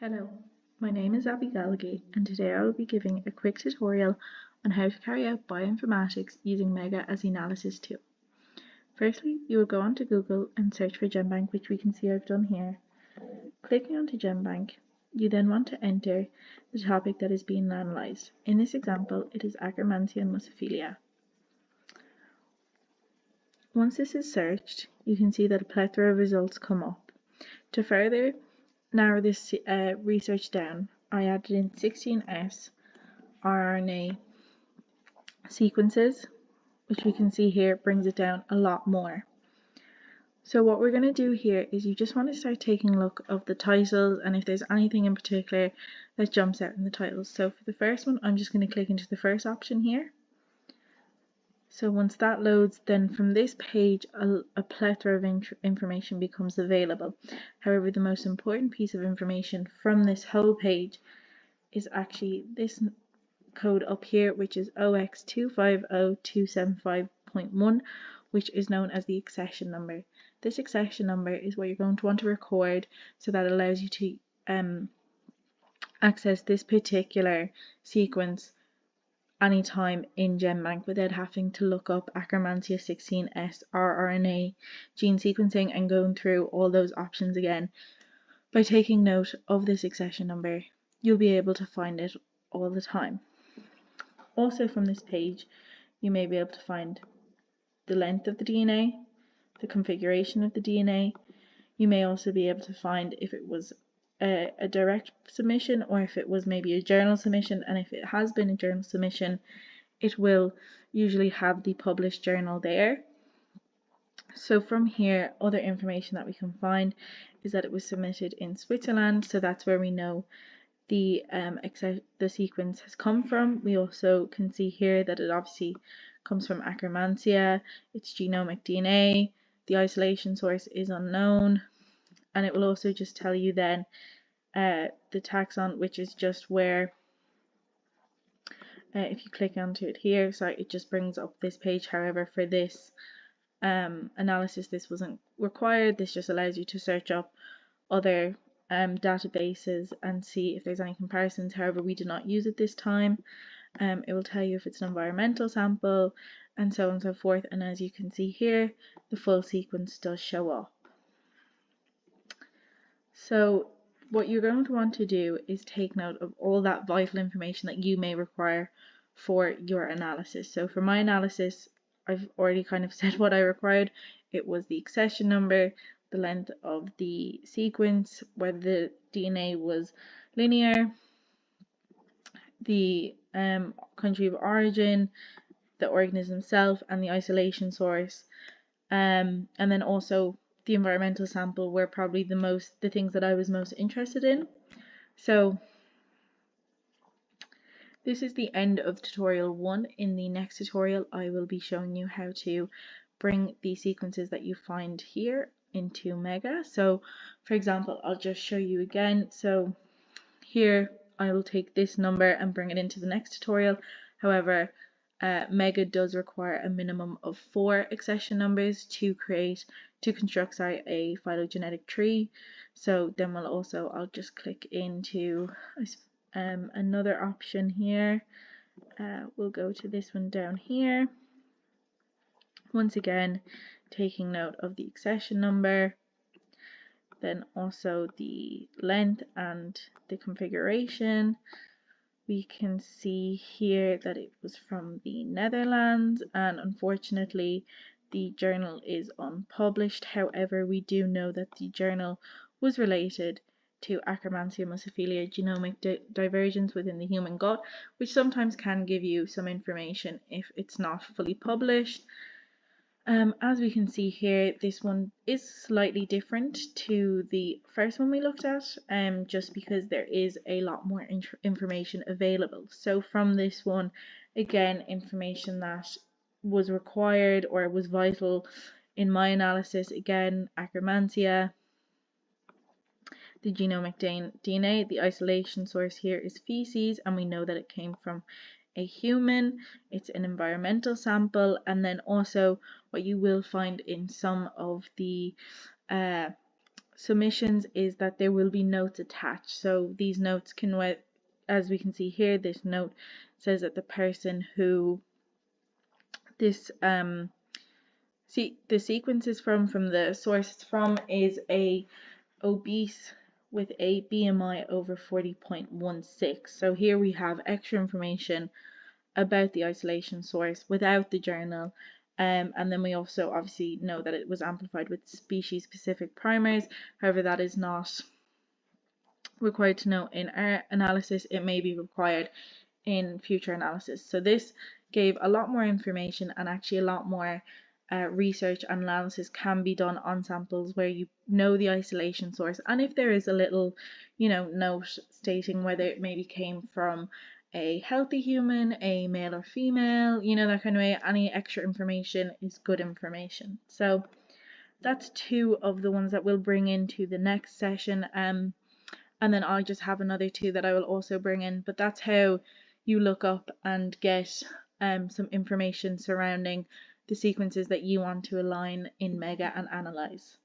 Hello, my name is Abby Gallagher and today I will be giving a quick tutorial on how to carry out bioinformatics using Mega as the analysis tool. Firstly, you will go onto Google and search for GenBank, which we can see I've done here. Clicking onto GenBank, you then want to enter the topic that is being analysed. In this example, it is Akkermansia musophilia. Once this is searched, you can see that a plethora of results come up. To further narrow this research down, I added in 16S RNA sequences, which we can see here brings it down a lot more. So what we're going to do here is you just want to start taking a look of the titles and if there's anything in particular that jumps out in the titles. So for the first one, I'm just going to click into the first option here. So once that loads, then from this page a plethora of information becomes available. However, the most important piece of information from this whole page is actually this code up here, which is OX250275.1, which is known as the accession number. This accession number is what you're going to want to record, so that allows you to access this particular sequence anytime in GenBank without having to look up Akkermansia 16S rRNA gene sequencing and going through all those options again. By taking note of this accession number, you'll be able to find it all the time. Also from this page, you may be able to find the length of the DNA, the configuration of the DNA. You may also be able to find if it was a direct submission or if it was maybe a journal submission, and if it has been a journal submission, it will usually have the published journal there. So from here, other information that we can find is that it was submitted in Switzerland, so that's where we know the sequence has come from. We also can see here that it obviously comes from Akkermansia, its genomic DNA, the isolation source is unknown, and it will also just tell you then the taxon, which is just where if you click onto it here, sorry, it just brings up this page. However, for this analysis, this wasn't required. This just allows you to search up other databases and see if there's any comparisons. However, we did not use it this time. It will tell you if it's an environmental sample and so on and so forth, and as you can see here, the full sequence does show up. So what you're going to want to do is take note of all that vital information that you may require for your analysis. So for my analysis, I've already kind of said what I required. It was the accession number, the length of the sequence, whether the DNA was linear, the country of origin, the organism itself, and the isolation source, and then also the environmental sample were probably the things that I was most interested in. So this is the end of tutorial 1. In the next tutorial, I will be showing you how to bring the sequences that you find here into Mega. So for example, I'll just show you again. So here I will take this number and bring it into the next tutorial. However, Mega does require a minimum of 4 accession numbers to construct a phylogenetic tree. So then I'll just click into another option here. We'll go to this one down here. Once again, taking note of the accession number, then also the length and the configuration. We can see here that it was from the Netherlands, and unfortunately the journal is unpublished. However, we do know that the journal was related to Akkermansia musophilia genomic divergence within the human gut, which sometimes can give you some information if it's not fully published. As we can see here, this one is slightly different to the first one we looked at, just because there is a lot more information available. So from this one, again, information that was required or was vital in my analysis, again, Akkermansia, the genomic DNA, the isolation source here is feces, and we know that it came from a human. It's an environmental sample, and then also what you will find in some of the submissions is that there will be notes attached. So these notes can, as we can see here, this note says that the person who this the sequence is from the source it's from is a obese with a BMI over 40.16. So here we have extra information about the isolation source without the journal. And then we also obviously know that it was amplified with species-specific primers. However, that is not required to know in our analysis. It may be required in future analysis. So this gave a lot more information, and actually a lot more research and analysis can be done on samples where you know the isolation source, and if there is a little, note stating whether it maybe came from a healthy human, a male or female, that kind of way, any extra information is good information. So that's two of the ones that we'll bring into the next session. And then I'll just have another two that I will also bring in, but that's how you look up and get some information surrounding the sequences that you want to align in Mega and analyze.